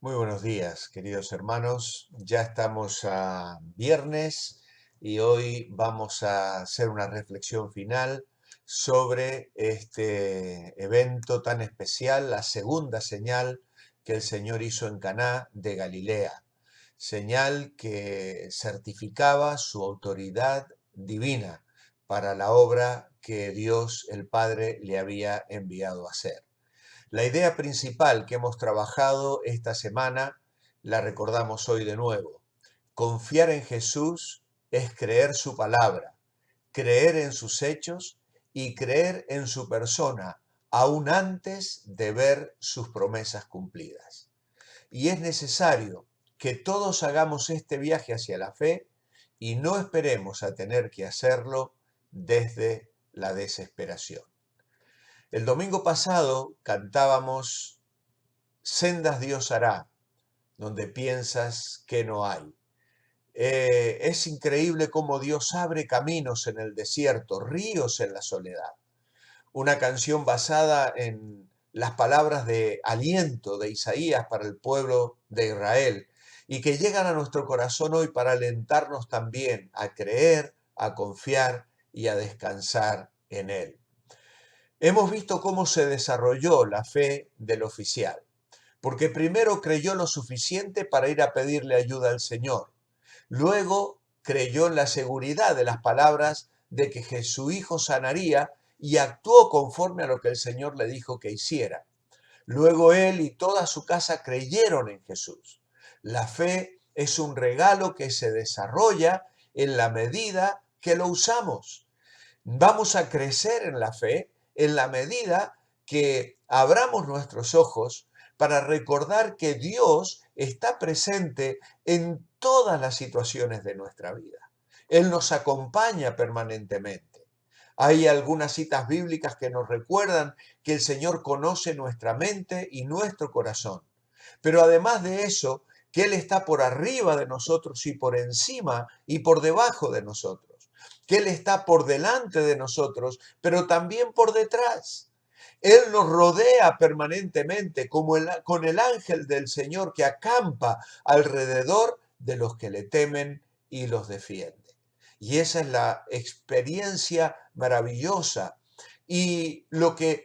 Muy buenos días, queridos hermanos. Ya estamos a viernes y hoy vamos a hacer una reflexión final sobre este evento tan especial, la segunda señal que el Señor hizo en Caná de Galilea, señal que certificaba su autoridad divina para la obra que Dios el Padre le había enviado a hacer. La idea principal que hemos trabajado esta semana la recordamos hoy de nuevo. Confiar en Jesús es creer su palabra, creer en sus hechos y creer en su persona, aún antes de ver sus promesas cumplidas. Y es necesario que todos hagamos este viaje hacia la fe y no esperemos a tener que hacerlo desde la desesperación. El domingo pasado cantábamos Sendas Dios hará, donde piensas que no hay. Es increíble cómo Dios abre caminos en el desierto, ríos en la soledad. Una canción basada en las palabras de aliento de Isaías para el pueblo de Israel y que llegan a nuestro corazón hoy para alentarnos también a creer, a confiar y a descansar en Él. Hemos visto cómo se desarrolló la fe del oficial, porque primero creyó lo suficiente para ir a pedirle ayuda al Señor. Luego creyó en la seguridad de las palabras de que su hijo sanaría y actuó conforme a lo que el Señor le dijo que hiciera. Luego él y toda su casa creyeron en Jesús. La fe es un regalo que se desarrolla en la medida que lo usamos. Vamos a crecer en la fe en la medida que abramos nuestros ojos para recordar que Dios está presente en todas las situaciones de nuestra vida. Él nos acompaña permanentemente. Hay algunas citas bíblicas que nos recuerdan que el Señor conoce nuestra mente y nuestro corazón. Pero además de eso, que Él está por arriba de nosotros y por encima y por debajo de nosotros. Que Él está por delante de nosotros, pero también por detrás. Él nos rodea permanentemente como con el ángel del Señor que acampa alrededor de los que le temen y los defiende. Y esa es la experiencia maravillosa y lo que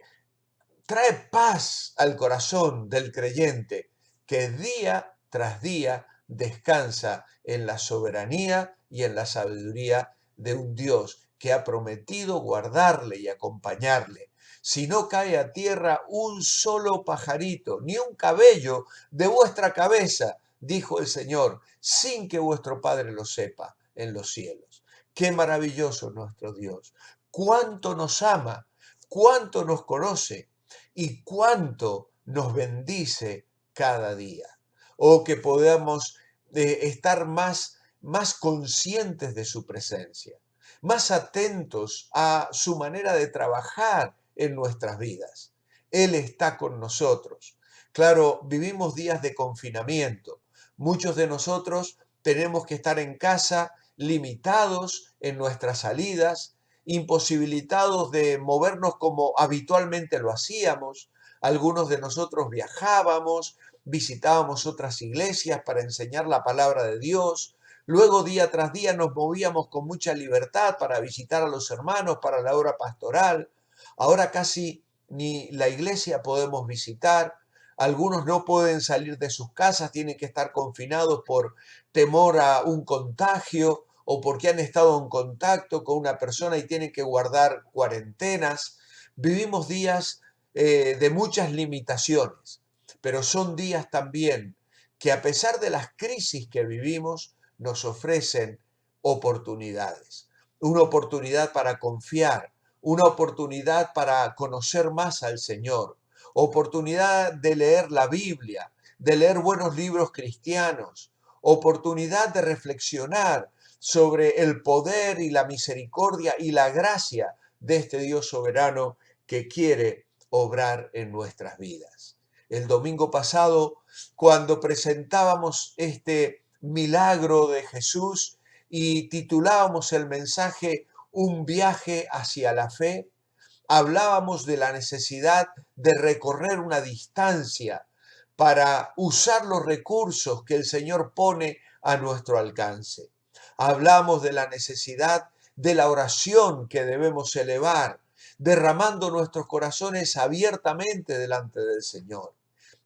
trae paz al corazón del creyente que día tras día descansa en la soberanía y en la sabiduría de un Dios que ha prometido guardarle y acompañarle. Si no cae a tierra un solo pajarito, ni un cabello de vuestra cabeza, dijo el Señor, sin que vuestro Padre lo sepa en los cielos. Qué maravilloso nuestro Dios. Cuánto nos ama, cuánto nos conoce y cuánto nos bendice cada día. O que podamos estar más conscientes de su presencia, más atentos a su manera de trabajar en nuestras vidas. Él está con nosotros. Claro, vivimos días de confinamiento. Muchos de nosotros tenemos que estar en casa limitados en nuestras salidas, imposibilitados de movernos como habitualmente lo hacíamos. Algunos de nosotros viajábamos, visitábamos otras iglesias para enseñar la palabra de Dios. Luego día tras día nos movíamos con mucha libertad para visitar a los hermanos, para la obra pastoral. Ahora casi ni la iglesia podemos visitar. Algunos no pueden salir de sus casas, tienen que estar confinados por temor a un contagio o porque han estado en contacto con una persona y tienen que guardar cuarentenas. Vivimos días de muchas limitaciones, pero son días también que a pesar de las crisis que vivimos, nos ofrecen oportunidades. Una oportunidad para confiar, una oportunidad para conocer más al Señor, oportunidad de leer la Biblia, de leer buenos libros cristianos, oportunidad de reflexionar sobre el poder y la misericordia y la gracia de este Dios soberano que quiere obrar en nuestras vidas. El domingo pasado, cuando presentábamos este milagro de Jesús y titulábamos el mensaje Un viaje hacia la fe, hablábamos de la necesidad de recorrer una distancia para usar los recursos que el Señor pone a nuestro alcance. Hablamos de la necesidad de la oración que debemos elevar, derramando nuestros corazones abiertamente delante del Señor.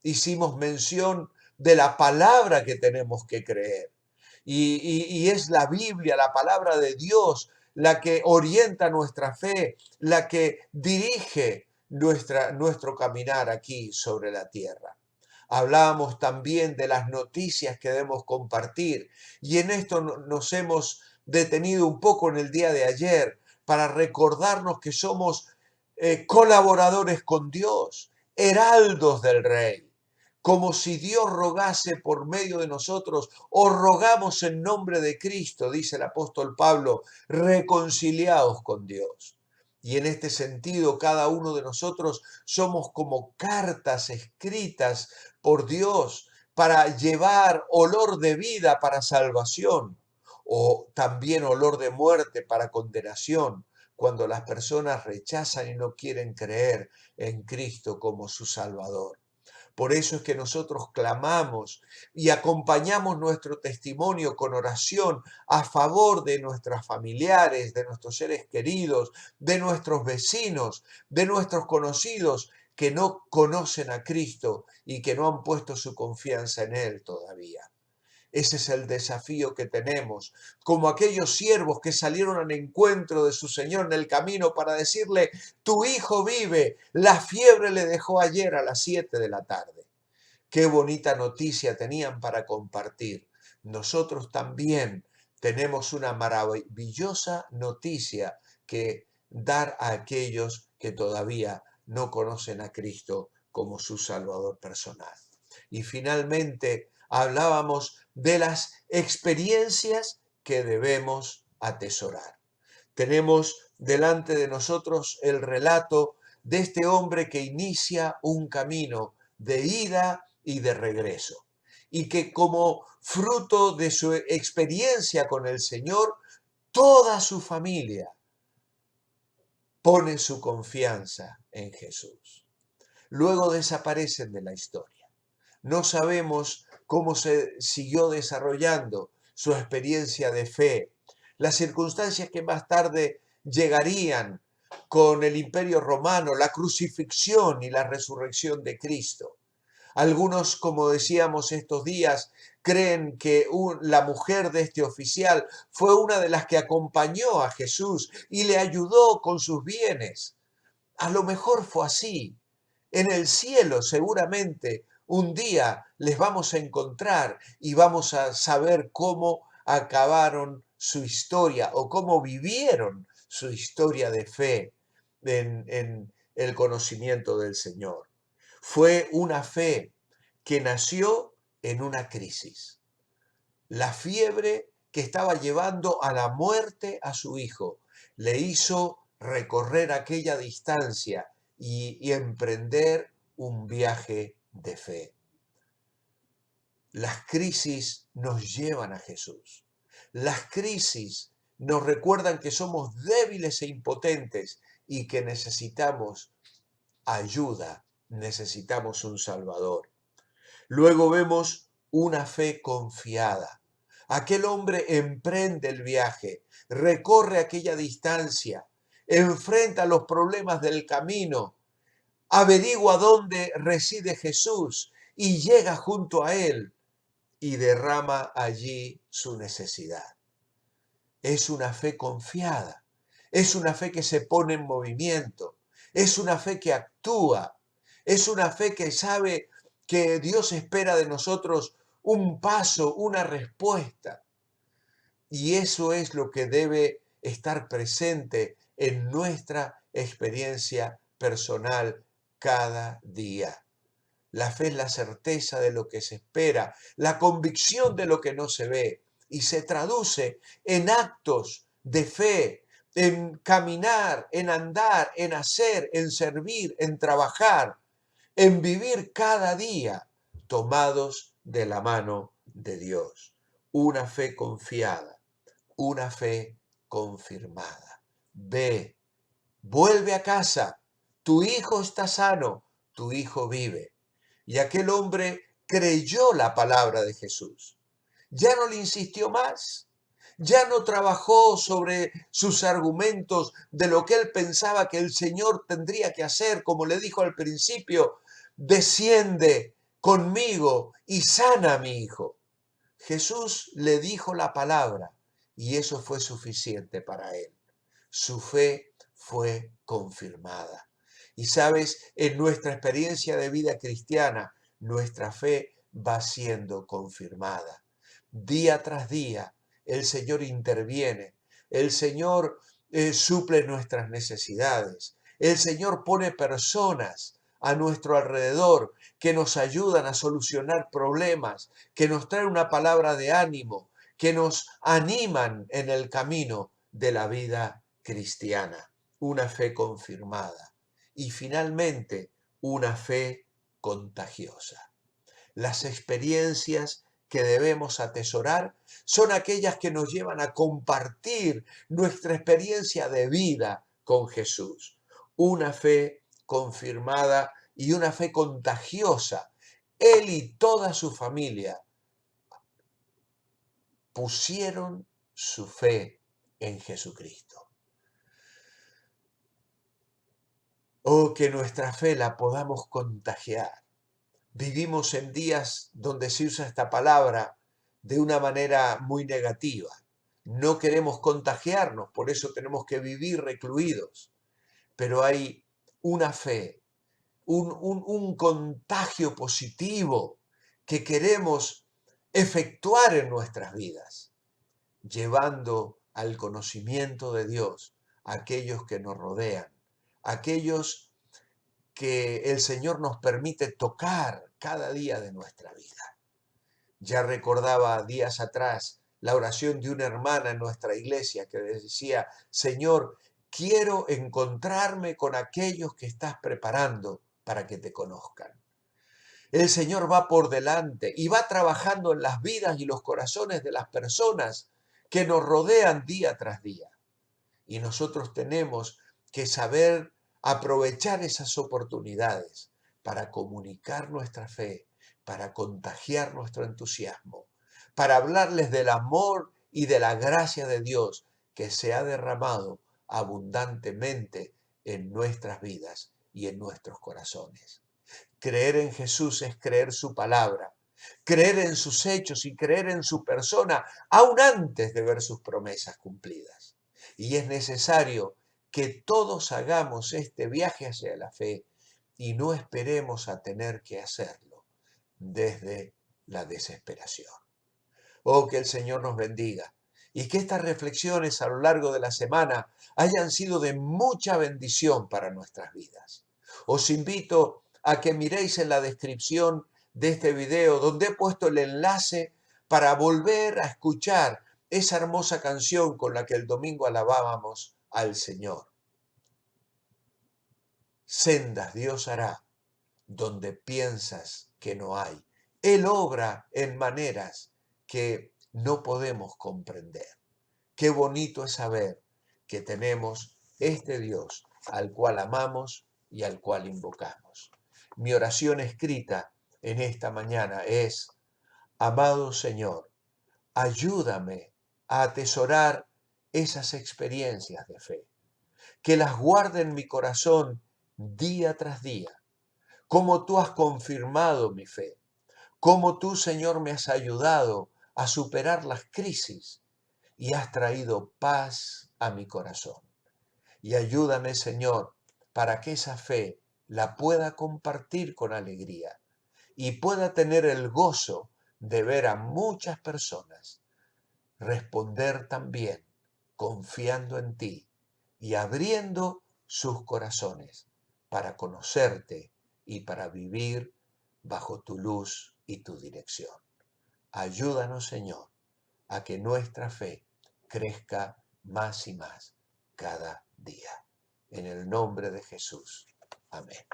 Hicimos mención de la palabra que tenemos que creer. Y es la Biblia, la palabra de Dios, la que orienta nuestra fe, la que dirige nuestro caminar aquí sobre la tierra. Hablábamos también de las noticias que debemos compartir y en esto nos hemos detenido un poco en el día de ayer para recordarnos que somos colaboradores con Dios, heraldos del Rey, como si Dios rogase por medio de nosotros, o rogamos en nombre de Cristo, dice el apóstol Pablo, reconciliados con Dios. Y en este sentido, cada uno de nosotros somos como cartas escritas por Dios para llevar olor de vida para salvación, o también olor de muerte para condenación, cuando las personas rechazan y no quieren creer en Cristo como su Salvador. Por eso es que nosotros clamamos y acompañamos nuestro testimonio con oración a favor de nuestros familiares, de nuestros seres queridos, de nuestros vecinos, de nuestros conocidos que no conocen a Cristo y que no han puesto su confianza en Él todavía. Ese es el desafío que tenemos, como aquellos siervos que salieron al encuentro de su Señor en el camino para decirle, tu hijo vive, la fiebre le dejó ayer a las 7 de la tarde. Qué bonita noticia tenían para compartir. Nosotros también tenemos una maravillosa noticia que dar a aquellos que todavía no conocen a Cristo como su Salvador personal. Y finalmente hablábamos de las experiencias que debemos atesorar. Tenemos delante de nosotros el relato de este hombre que inicia un camino de ida y de regreso, y que como fruto de su experiencia con el Señor, toda su familia pone su confianza en Jesús. Luego desaparecen de la historia. No sabemos cómo se siguió desarrollando su experiencia de fe, las circunstancias que más tarde llegarían con el Imperio Romano, la crucifixión y la resurrección de Cristo. Algunos, como decíamos estos días, creen que la mujer de este oficial fue una de las que acompañó a Jesús y le ayudó con sus bienes. A lo mejor fue así. En el cielo seguramente un día les vamos a encontrar y vamos a saber cómo acabaron su historia o cómo vivieron su historia de fe en el conocimiento del Señor. Fue una fe que nació en una crisis. La fiebre que estaba llevando a la muerte a su hijo le hizo recorrer aquella distancia y emprender un viaje de fe. Las crisis nos llevan a Jesús. Las crisis nos recuerdan que somos débiles e impotentes y que necesitamos ayuda, necesitamos un Salvador. Luego vemos una fe confiada. Aquel hombre emprende el viaje, recorre aquella distancia, enfrenta los problemas del camino, averigua dónde reside Jesús y llega junto a él y derrama allí su necesidad. Es una fe confiada, es una fe que se pone en movimiento, es una fe que actúa, es una fe que sabe que Dios espera de nosotros un paso, una respuesta. Y eso es lo que debe estar presente en nuestra experiencia personal cada día. La fe es la certeza de lo que se espera, la convicción de lo que no se ve y se traduce en actos de fe, en caminar, en andar, en hacer, en servir, en trabajar, en vivir cada día tomados de la mano de Dios. Una fe confiada, una fe confirmada. Ve, vuelve a casa, tu hijo está sano, tu hijo vive. Y aquel hombre creyó la palabra de Jesús. Ya no le insistió más. Ya no trabajó sobre sus argumentos de lo que él pensaba que el Señor tendría que hacer, como le dijo al principio, desciende conmigo y sana a mi hijo. Jesús le dijo la palabra y eso fue suficiente para él. Su fe fue confirmada. Y sabes, en nuestra experiencia de vida cristiana, nuestra fe va siendo confirmada. Día tras día, el Señor interviene, el Señor suple nuestras necesidades, el Señor pone personas a nuestro alrededor que nos ayudan a solucionar problemas, que nos traen una palabra de ánimo, que nos animan en el camino de la vida cristiana, una fe confirmada y finalmente una fe contagiosa. Las experiencias que debemos atesorar son aquellas que nos llevan a compartir nuestra experiencia de vida con Jesús. Una fe confirmada y una fe contagiosa. Él y toda su familia pusieron su fe en Jesucristo. Oh, que nuestra fe la podamos contagiar. Vivimos en días donde se usa esta palabra de una manera muy negativa. No queremos contagiarnos, por eso tenemos que vivir recluidos. Pero hay una fe, un contagio positivo que queremos efectuar en nuestras vidas, llevando al conocimiento de Dios a aquellos que nos rodean, aquellos que el Señor nos permite tocar cada día de nuestra vida. Ya recordaba días atrás la oración de una hermana en nuestra iglesia que decía, Señor, quiero encontrarme con aquellos que estás preparando para que te conozcan. El Señor va por delante y va trabajando en las vidas y los corazones de las personas que nos rodean día tras día. Y nosotros tenemos que saber aprovechar esas oportunidades para comunicar nuestra fe, para contagiar nuestro entusiasmo, para hablarles del amor y de la gracia de Dios que se ha derramado abundantemente en nuestras vidas y en nuestros corazones. Creer en Jesús es creer su palabra, creer en sus hechos y creer en su persona, aún antes de ver sus promesas cumplidas. Y es necesario que todos hagamos este viaje hacia la fe y no esperemos a tener que hacerlo desde la desesperación. Oh, que el Señor nos bendiga y que estas reflexiones a lo largo de la semana hayan sido de mucha bendición para nuestras vidas. Os invito a que miréis en la descripción de este video donde he puesto el enlace para volver a escuchar esa hermosa canción con la que el domingo alabábamos al Señor. Sendas Dios hará donde piensas que no hay. Él obra en maneras que no podemos comprender. Qué bonito es saber que tenemos este Dios al cual amamos y al cual invocamos. Mi oración escrita en esta mañana es, amado Señor, ayúdame a atesorar esas experiencias de fe, que las guarde en mi corazón día tras día, como tú has confirmado mi fe, como tú, Señor, me has ayudado a superar las crisis y has traído paz a mi corazón. Y ayúdame, Señor, para que esa fe la pueda compartir con alegría y pueda tener el gozo de ver a muchas personas responder también confiando en ti y abriendo sus corazones para conocerte y para vivir bajo tu luz y tu dirección. Ayúdanos, Señor, a que nuestra fe crezca más y más cada día. En el nombre de Jesús. Amén.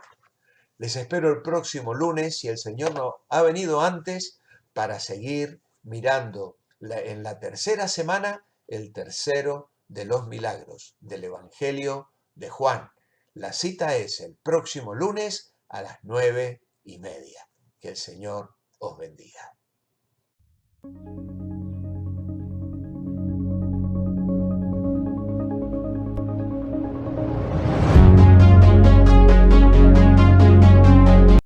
Les espero el próximo lunes, si el Señor no ha venido antes, para seguir mirando en la tercera semana, el tercero de los milagros del Evangelio de Juan. La cita es el próximo lunes a las 9:30. Que el Señor os bendiga.